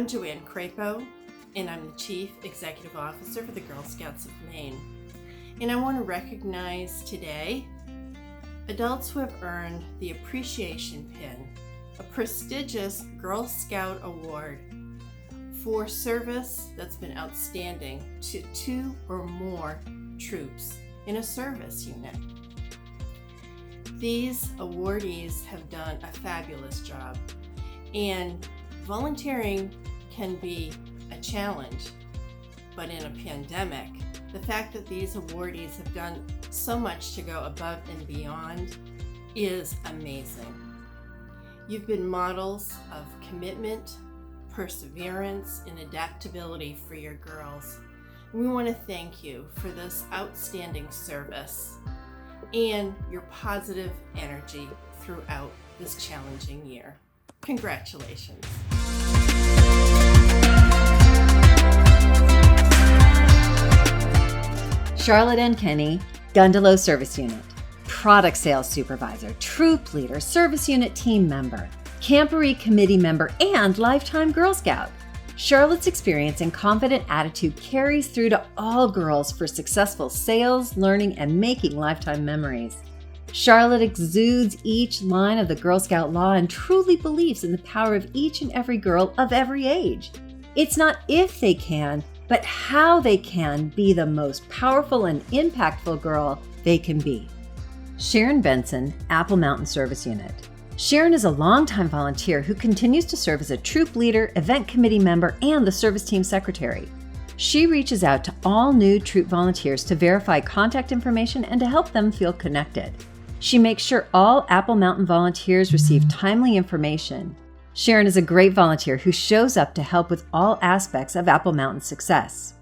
I'm Joanne Crapo, and I'm the Chief Executive Officer for the Girl Scouts of Maine. And I want to recognize today adults who have earned the Appreciation Pin, a prestigious Girl Scout award for service that's been outstanding to 2 or more troops in a service unit. These awardees have done a fabulous job, and volunteering can be a challenge, but in a pandemic, the fact that these awardees have done so much to go above and beyond is amazing. You've been models of commitment, perseverance, and adaptability for your girls. We want to thank you for this outstanding service and your positive energy throughout this challenging year. Congratulations. Charlotte N. Kenny, Gundalo Service Unit, Product Sales Supervisor, Troop Leader, Service Unit Team Member, Camporee Committee Member, and Lifetime Girl Scout. Charlotte's experience and confident attitude carries through to all girls for successful sales, learning, and making lifetime memories. Charlotte exudes each line of the Girl Scout law and truly believes in the power of each and every girl of every age. It's not if they can, but how they can be the most powerful and impactful girl they can be. Sharon Benson, Apple Mountain Service Unit. Sharon is a longtime volunteer who continues to serve as a troop leader, event committee member, and the service team secretary. She reaches out to all new troop volunteers to verify contact information and to help them feel connected. She makes sure all Apple Mountain volunteers receive timely information. Sharon is a great volunteer who shows up to help with all aspects of Apple Mountain's success.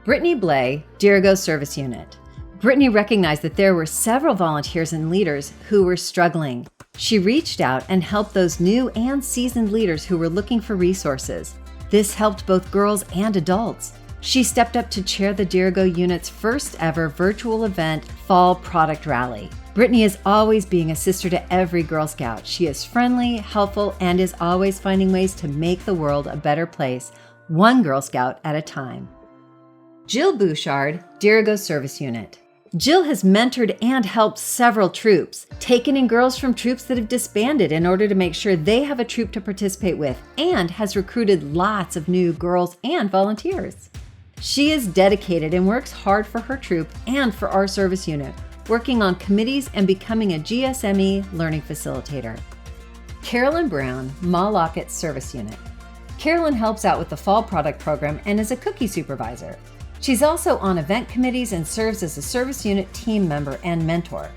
Brittany Blay, Dirigo Service Unit. Brittany recognized that there were several volunteers and leaders who were struggling. She reached out and helped those new and seasoned leaders who were looking for resources. This helped both girls and adults. She stepped up to chair the Dirigo unit's first ever virtual event, Fall Product Rally. Brittany is always being a sister to every Girl Scout. She is friendly, helpful, and is always finding ways to make the world a better place, one Girl Scout at a time. Jill Bouchard, Dirigo Service Unit. Jill has mentored and helped several troops, taken in girls from troops that have disbanded in order to make sure they have a troop to participate with, and has recruited lots of new girls and volunteers. She is dedicated and works hard for her troop and for our service unit, working on committees and becoming a GSME learning facilitator. Carolyn Brown, Ma Lockett Service Unit. Carolyn helps out with the Fall Product Program and is a cookie supervisor. She's also on event committees and serves as a service unit team member and mentor.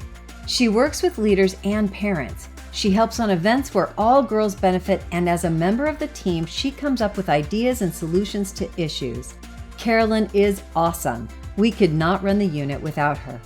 She works with leaders and parents. She helps on events where all girls benefit, and as a member of the team, she comes up with ideas and solutions to issues. Carolyn is awesome. We could not run the unit without her.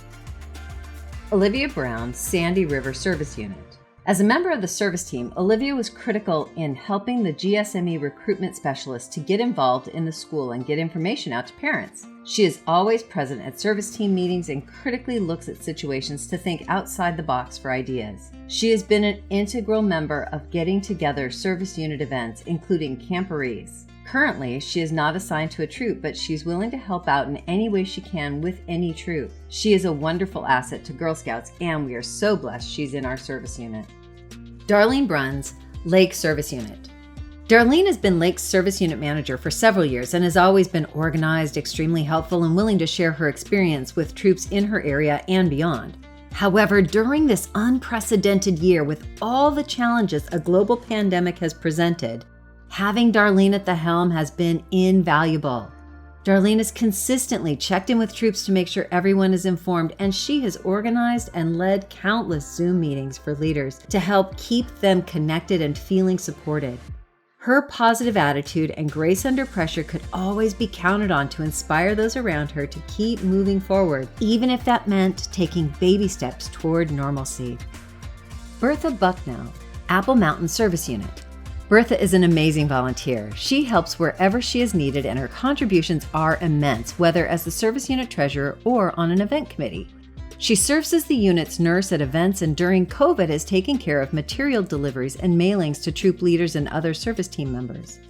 Olivia Brown, Sandy River Service Unit. As a member of the service team, Olivia was critical in helping the GSME recruitment specialist to get involved in the school and get information out to parents. She is always present at service team meetings and critically looks at situations to think outside the box for ideas. She has been an integral member of getting together service unit events, including camporees. Currently, she is not assigned to a troop, but she's willing to help out in any way she can with any troop. She is a wonderful asset to Girl Scouts, and we are so blessed she's in our service unit. Darlene Bruns, Lake Service Unit. Darlene has been Lake's service unit manager for several years and has always been organized, extremely helpful, and willing to share her experience with troops in her area and beyond. However, during this unprecedented year with all the challenges a global pandemic has presented, having Darlene at the helm has been invaluable. Darlene has consistently checked in with troops to make sure everyone is informed, and she has organized and led countless Zoom meetings for leaders to help keep them connected and feeling supported. Her positive attitude and grace under pressure could always be counted on to inspire those around her to keep moving forward, even if that meant taking baby steps toward normalcy. Bertha Bucknow, Apple Mountain Service Unit. Bertha is an amazing volunteer. She helps wherever she is needed, and her contributions are immense, whether as the service unit treasurer or on an event committee. She serves as the unit's nurse at events, and during COVID has taken care of material deliveries and mailings to troop leaders and other service team members.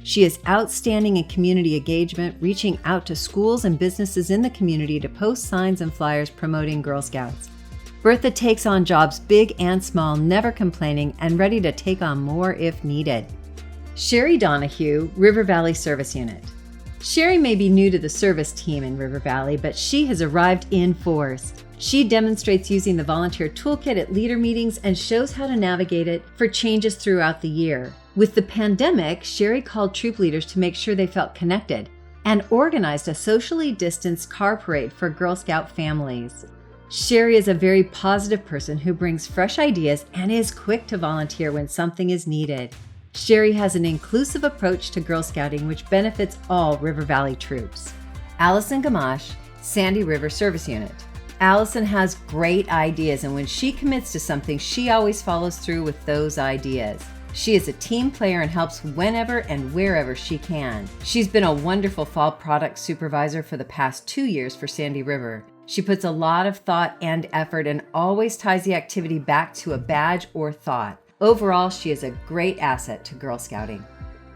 She is outstanding in community engagement, reaching out to schools and businesses in the community to post signs and flyers promoting Girl Scouts. Bertha takes on jobs big and small, never complaining and ready to take on more if needed. Sherry Donahue, River Valley Service Unit. Sherry may be new to the service team in River Valley, but she has arrived in force. She demonstrates using the volunteer toolkit at leader meetings and shows how to navigate it for changes throughout the year. With the pandemic, Sherry called troop leaders to make sure they felt connected and organized a socially distanced car parade for Girl Scout families. Sherry is a very positive person who brings fresh ideas and is quick to volunteer when something is needed. Sherry has an inclusive approach to Girl Scouting which benefits all River Valley troops. Allison Gauche, Sandy River Service Unit. Allison has great ideas, and when she commits to something, she always follows through with those ideas. She is a team player and helps whenever and wherever she can. She's been a wonderful fall product supervisor for the past 2 years for Sandy River. She puts a lot of thought and effort and always ties the activity back to a badge or thought. Overall, she is a great asset to Girl Scouting.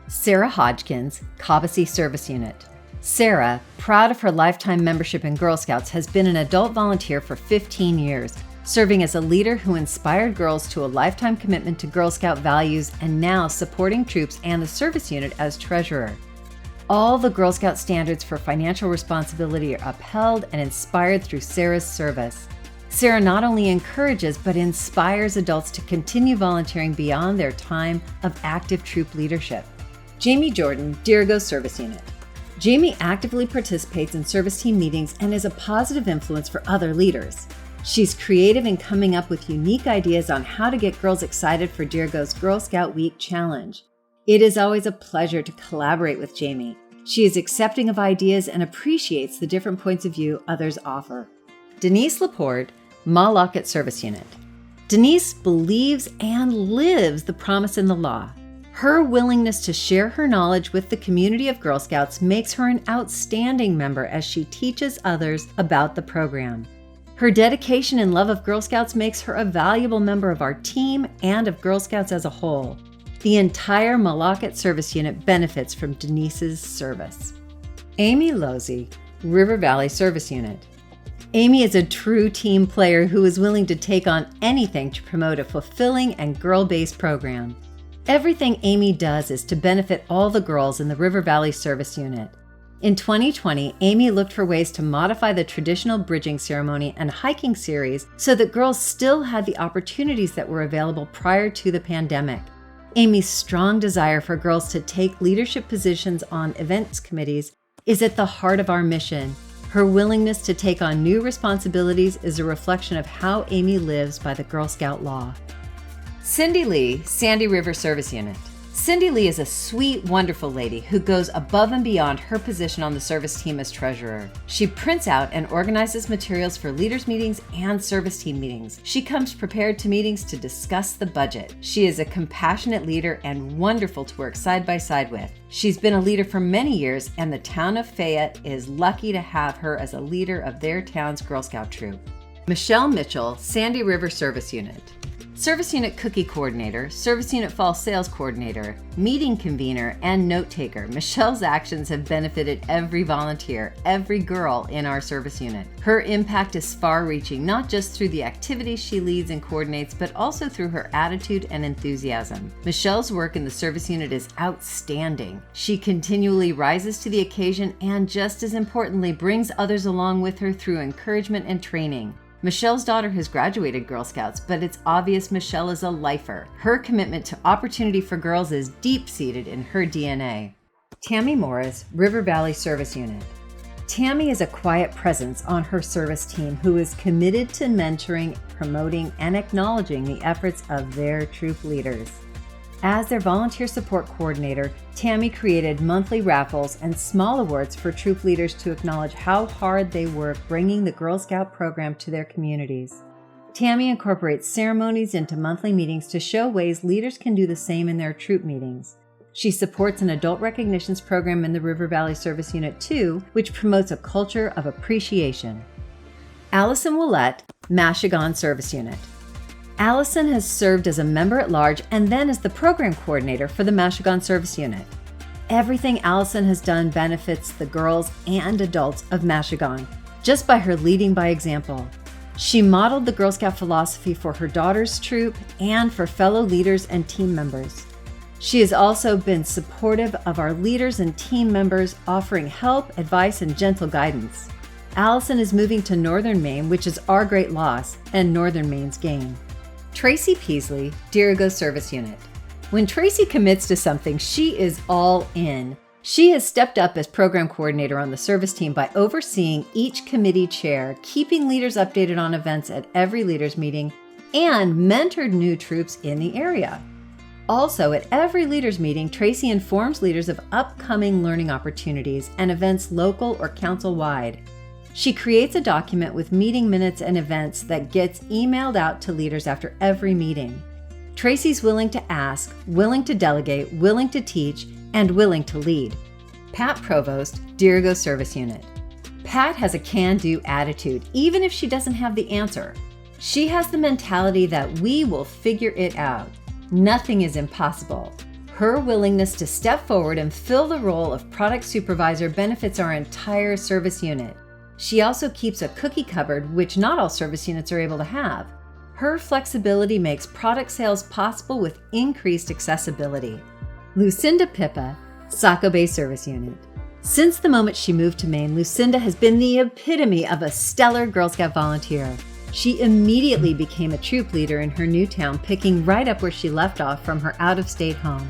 Sarah Hodgkins, Cobussy Service Unit. Sarah, proud of her lifetime membership in Girl Scouts, has been an adult volunteer for 15 years, serving as a leader who inspired girls to a lifetime commitment to Girl Scout values and now supporting troops and the service unit as treasurer. All the Girl Scout standards for financial responsibility are upheld and inspired through Sarah's service. Sarah not only encourages but inspires adults to continue volunteering beyond their time of active troop leadership. Jamie Jordan, Dirigo Service Unit. Jamie actively participates in service team meetings and is a positive influence for other leaders. She's creative in coming up with unique ideas on how to get girls excited for Dirigo's Girl Scout Week Challenge. It is always a pleasure to collaborate with Jamie. She is accepting of ideas and appreciates the different points of view others offer. Denise Laporte, Malocket Service Unit. Denise believes and lives the promise in the law. Her willingness to share her knowledge with the community of Girl Scouts makes her an outstanding member as she teaches others about the program. Her dedication and love of Girl Scouts makes her a valuable member of our team and of Girl Scouts as a whole. The entire Malocket Service Unit benefits from Denise's service. Amy Losey, River Valley Service Unit. Amy is a true team player who is willing to take on anything to promote a fulfilling and girl-based program. Everything Amy does is to benefit all the girls in the River Valley Service Unit. In 2020, Amy looked for ways to modify the traditional bridging ceremony and hiking series so that girls still had the opportunities that were available prior to the pandemic. Amy's strong desire for girls to take leadership positions on events committees is at the heart of our mission. Her willingness to take on new responsibilities is a reflection of how Amy lives by the Girl Scout law. Cindy Lee, Sandy River Service Unit. Cindy Lee is a sweet, wonderful lady who goes above and beyond her position on the service team as treasurer. She prints out and organizes materials for leaders' meetings and service team meetings. She comes prepared to meetings to discuss the budget. She is a compassionate leader and wonderful to work side by side with. She's been a leader for many years, and the town of Fayette is lucky to have her as a leader of their town's Girl Scout troop. Michelle Mitchell, Sandy River Service Unit. Service Unit Cookie Coordinator, Service Unit Fall Sales Coordinator, Meeting Convener, and Note Taker, Michelle's actions have benefited every volunteer, every girl in our service unit. Her impact is far-reaching, not just through the activities she leads and coordinates, but also through her attitude and enthusiasm. Michelle's work in the service unit is outstanding. She continually rises to the occasion and, just as importantly, brings others along with her through encouragement and training. Michelle's daughter has graduated Girl Scouts, but it's obvious Michelle is a lifer. Her commitment to opportunity for girls is deep-seated in her DNA. Tammy Morris, River Valley Service Unit. Tammy is a quiet presence on her service team who is committed to mentoring, promoting, and acknowledging the efforts of their troop leaders. As their volunteer support coordinator, Tammy created monthly raffles and small awards for troop leaders to acknowledge how hard they work bringing the Girl Scout program to their communities. Tammy incorporates ceremonies into monthly meetings to show ways leaders can do the same in their troop meetings. She supports an adult recognitions program in the River Valley Service Unit 2, which promotes a culture of appreciation. Allison Willett, Meshuggah Service Unit. Allison has served as a member-at-large and then as the program coordinator for the Meshuggah Service Unit. everything Allison has done benefits the girls and adults of Meshuggah just by her leading by example. She modeled the Girl Scout philosophy for her daughter's troop and for fellow leaders and team members. She has also been supportive of our leaders and team members, offering help, advice, and gentle guidance. Allison is moving to Northern Maine, which is our great loss and Northern Maine's gain. Tracy Peasley, Dirigo Service Unit. When Tracy commits to something, she is all in. She has stepped up as program coordinator on the service team by overseeing each committee chair, keeping leaders updated on events at every leaders meeting, and mentored new troops in the area. Also, at every leaders meeting, Tracy informs leaders of upcoming learning opportunities and events local or council-wide. She creates a document with meeting minutes and events that gets emailed out to leaders after every meeting. Tracy's willing to ask, willing to delegate, willing to teach, and willing to lead. Pat Provost, Dirigo Service Unit. Pat has a can-do attitude, even if she doesn't have the answer. She has the mentality that we will figure it out. Nothing is impossible. Her willingness to step forward and fill the role of product supervisor benefits our entire service unit. She also keeps a cookie cupboard, which not all service units are able to have. Her flexibility makes product sales possible with increased accessibility. Lucinda Pippa, Saco Bay Service Unit. Since the moment she moved to Maine, Lucinda has been the epitome of a stellar Girl Scout volunteer. She immediately became a troop leader in her new town, picking right up where she left off from her out-of-state home.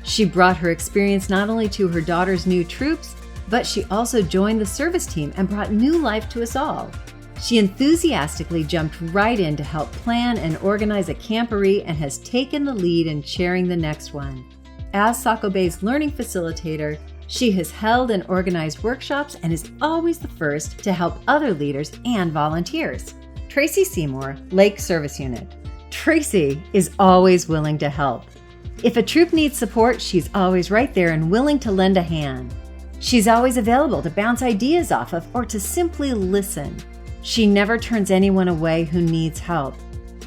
She brought her experience not only to her daughter's new troops, but she also joined the service team and brought new life to us all. She enthusiastically jumped right in to help plan and organize a camporee and has taken the lead in chairing the next one. As Saco Bay's learning facilitator, she has held and organized workshops and is always the first to help other leaders and volunteers. Tracy Seymour, Lake Service Unit. Tracy is always willing to help. If a troop needs support, she's always right there and willing to lend a hand. She's always available to bounce ideas off of or to simply listen. She never turns anyone away who needs help.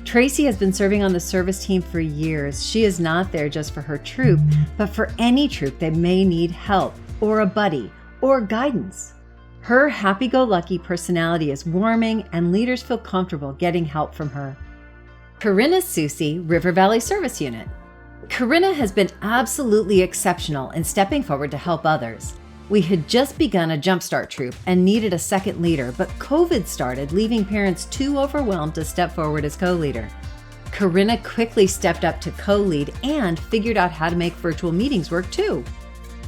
Tracy has been serving on the service team for years. She is not there just for her troop, but for any troop that may need help or a buddy or guidance. Her happy-go-lucky personality is warming and leaders feel comfortable getting help from her. Karina Soucy, River Valley Service Unit. Karina has been absolutely exceptional in stepping forward to help others. We had just begun a Jumpstart troop and needed a second leader, but COVID started, leaving parents too overwhelmed to step forward as co-leader. Karina quickly stepped up to co-lead and figured out how to make virtual meetings work too.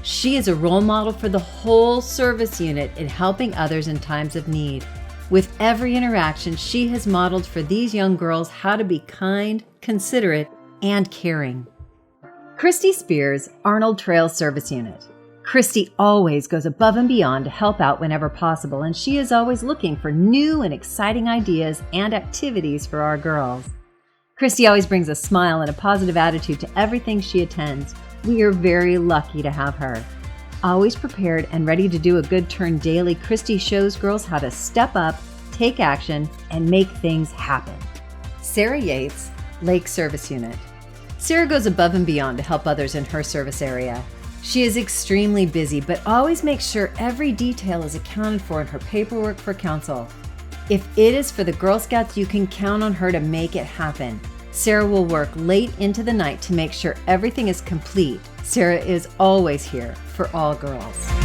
She is a role model for the whole service unit in helping others in times of need. With every interaction, she has modeled for these young girls how to be kind, considerate, and caring. Christy Spears, Arnold Trail Service Unit. Christy always goes above and beyond to help out whenever possible, and she is always looking for new and exciting ideas and activities for our girls. Christy always brings a smile and a positive attitude to everything she attends. We are very lucky to have her. Always prepared and ready to do a good turn daily, Christy shows girls how to step up, take action, and make things happen. Sarah Yates, Lake Service Unit. Sarah goes above and beyond to help others in her service area. She is extremely busy, but always makes sure every detail is accounted for in her paperwork for council. If it is for the Girl Scouts, you can count on her to make it happen. Sarah will work late into the night to make sure everything is complete. Sarah is always here for all girls.